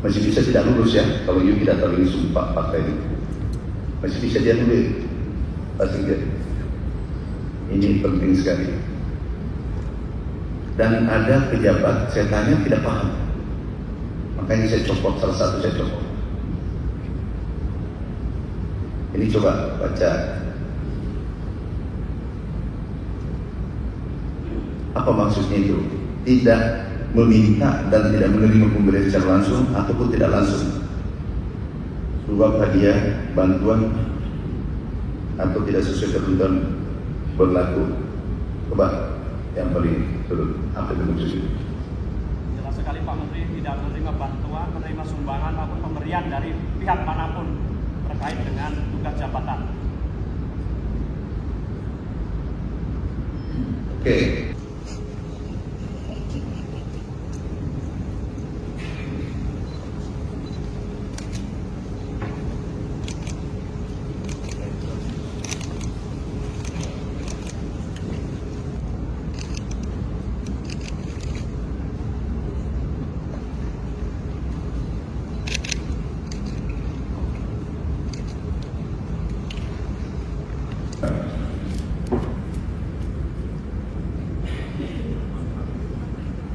Masih bisa tidak lulus ya, kalau you tidak tahu ini sumpah pakai ini. Masih bisa dia tulis. Pasti dia. Ini penting sekali. Dan ada pejabat, saya tanya tidak paham. Makanya saya copot, salah satu saya copot. Ini coba baca. Apa maksudnya itu? Tidak meminta dan tidak menerima pemberian secara langsung ataupun tidak langsung, suap hadiah, bantuan atau tidak sesuai ketentuan berlaku. Coba yang paling turun apa itu maksudnya? Jelas sekali Pak Menteri, tidak menerima bantuan, menerima sumbangan maupun pemberian dari pihak manapun terkait dengan tugas jabatan. Oke.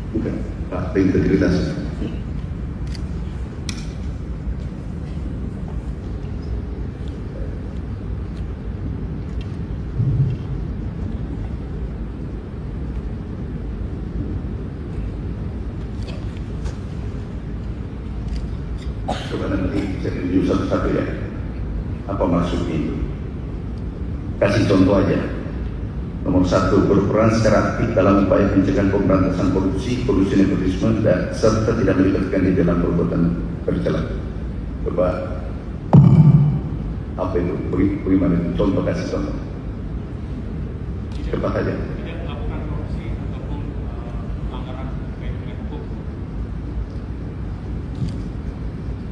Bukan, fakta integritas. Coba nanti saya tunjuk satu-satu ya. Apa maksudnya itu? Kasih contoh aja. Nomor 1, berperan secara aktif dalam upaya pencegahan pemberantasan korupsi, kolusi nepotisme, dan serta tidak melibatkan di dalam perbuatan tercela. Coba apa itu? Bagaimana itu? Contoh, kasih contoh. Cepat aja. Tidak melakukan korupsi ataupun pelanggaran hukum.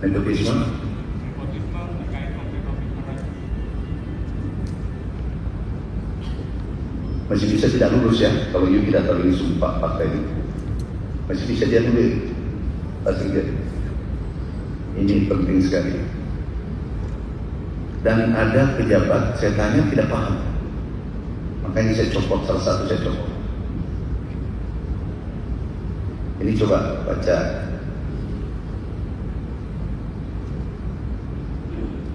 Nepotisme. Nepotisme terkait konflik of interest. Masih bisa tidak lulus ya, kalau you tidak tahu ini sumpah pakai ini. Masih bisa dia tulis. Pasti dia. Ini penting sekali. Dan ada pejabat, saya tanya tidak paham. Makanya saya copot, salah satu saya copot. Ini coba baca.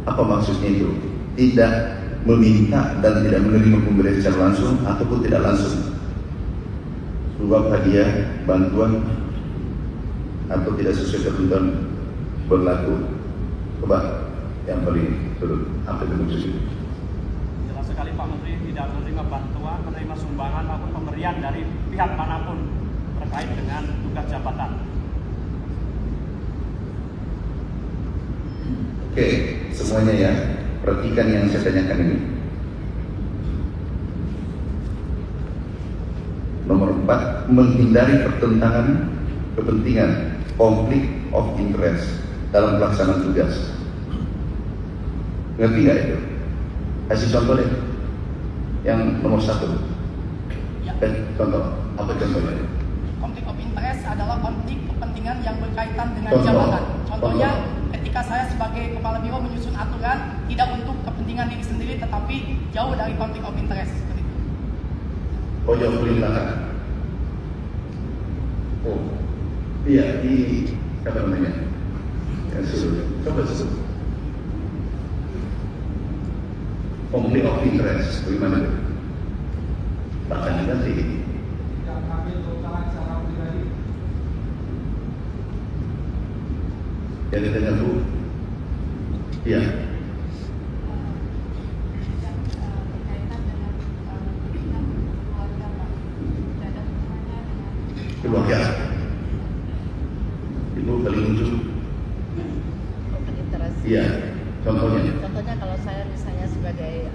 Apa maksudnya itu? Tidak meminta dan tidak menerima pemberian secara langsung ataupun tidak langsung, suap hadiah, bantuan atau tidak sesuai ketentuan berlaku. Coba yang paling turun apa itu maksudnya? Jelas sekali Pak Menteri, tidak menerima bantuan, menerima sumbangan maupun pemberian dari pihak manapun terkait dengan tugas jabatan. Oke, semuanya ya, perhatikan yang saya tanyakan ini. Nomor 4, menghindari pertentangan kepentingan, konflik of interest dalam pelaksanaan tugas. Ngerti nggak itu? Kasih contoh deh. Yang nomor 1. Ya. Contoh, apa contohnya? Konflik of interest adalah konflik kepentingan yang berkaitan dengan Contoh. jabatan. Contohnya, ketika saya sebagai kepala biro menyusun aturan tidak untuk kepentingan diri sendiri, tetapi jauh dari konflik of interest. Seperti itu. Oh, jauh belakang. Oh, iya, di apa namanya? Yang suruh, coba suruh. Konflik of interest, bagaimana? Bahkan nanti. Tidak mengambil keuntungan secara pribadi. Yang ditanya Bu, iya. Keluarga. Ibu paling ujung. Iya. Contohnya. Contohnya kalau saya misalnya sebagai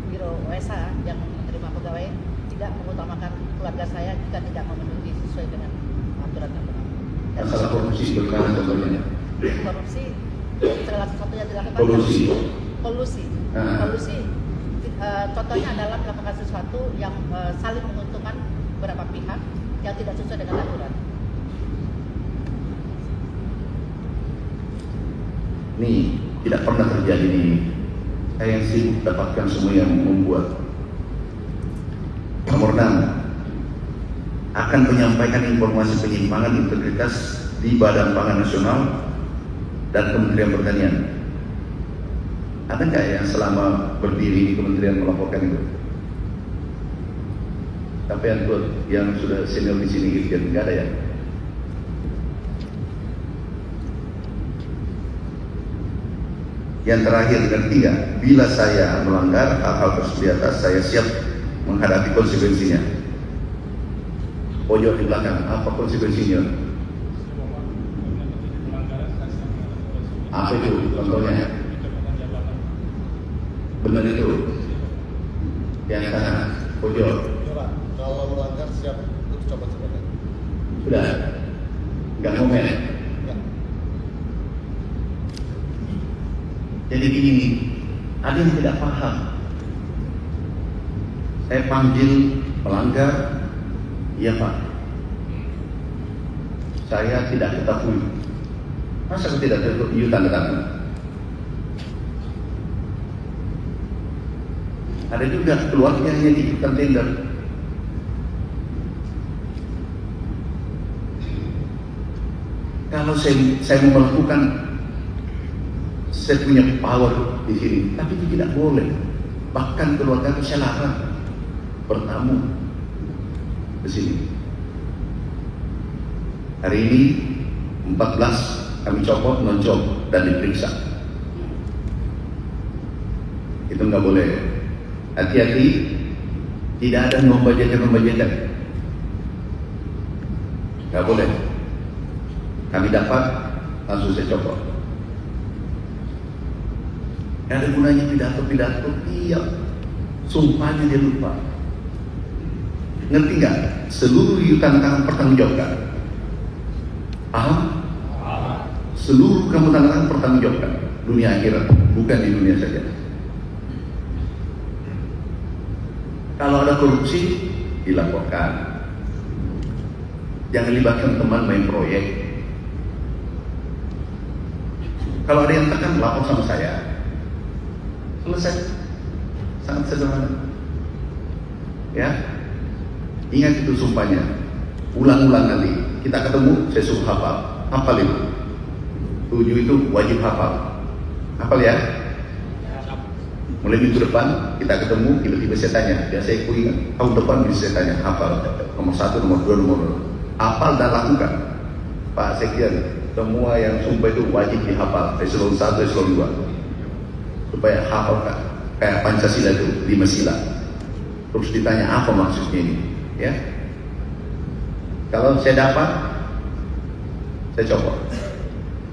biro OSA yang menerima pegawai tidak mengutamakan keluarga saya jika tidak memenuhi sesuai dengan aturan yang berlaku. Dan Masalah korupsi bagaimana contohnya? korupsi salah satu yang dilakukan Kolusi. kolusi. Ah. Kolusi contohnya adalah melakukan sesuatu yang saling menguntungkan beberapa pihak yang tidak sesuai dengan aturan. Ini tidak pernah terjadi ini. Saya yang sibuk dapatkan semua yang membuat. Nomor 6, akan menyampaikan informasi penyimpangan integritas di Badan Pangan Nasional dan Kementerian Pertanian. Ada nggak yang selama berdiri di kementerian melaporkan itu? Tapi yang sudah senior di sini Irjen, nggak ada ya? Yang terakhir dan ketiga, bila saya melanggar hal-hal tersebut di atas, saya siap menghadapi konsekuensinya. Pojok di belakang, apa konsekuensinya? Apa itu contohnya? Benar itu? Yang sana, pojok. Kalau melanggar siap untuk coba jabatan. Sudah, nggak komen. Enggak. Jadi gini, ada yang tidak paham. Saya panggil melanggar, iya Pak. Saya tidak ketahui. Masa aku tidak tahu tanda tangan? Ada juga keluarga hanya diikutkan tender. Kalau saya mau melakukan, saya punya power di sini, tapi itu tidak boleh. Bahkan keluarga saya larang bertamu ke sini. Hari ini 14 kami copot, non-job dan diperiksa. Itu nggak boleh. Hati-hati, tidak ada membajakan. Nggak boleh. Kami dapat, langsung saya copot. Nggak ada gunanya pidato, iya. Sumpahnya dia lupa. Ngerti nggak? Seluruh yutan tangan pertanggungjawabkan. Paham? Seluruh kamu tangan pertanggungjawabkan. Dunia akhirat, bukan di dunia saja. Kalau ada korupsi, dilaporkan. Jangan libatkan teman main proyek. Kalau ada yang tekan, lapor sama saya. Selesai. Sangat sederhana. Ya, ingat itu sumpahnya. Ulang-ulang nanti. Kita ketemu, saya suruh hafal. Hafal itu. 7 itu wajib hafal. Hafal ya. Mulai minggu depan kita ketemu, tiba-tiba saya tanya. Biasa aku ingat. Tahun depan bisa saya tanya. Hafal. Nomor 1, nomor 2, nomor 2. Hafal dan lakukan. Pak Sekjen, semua yang sumpah itu wajib dihafal. Eselon 1, eselon 2. Supaya hafal kayak Pancasila itu 5 sila. Terus ditanya apa maksudnya ini, ya? Kalau saya dapat, saya copot.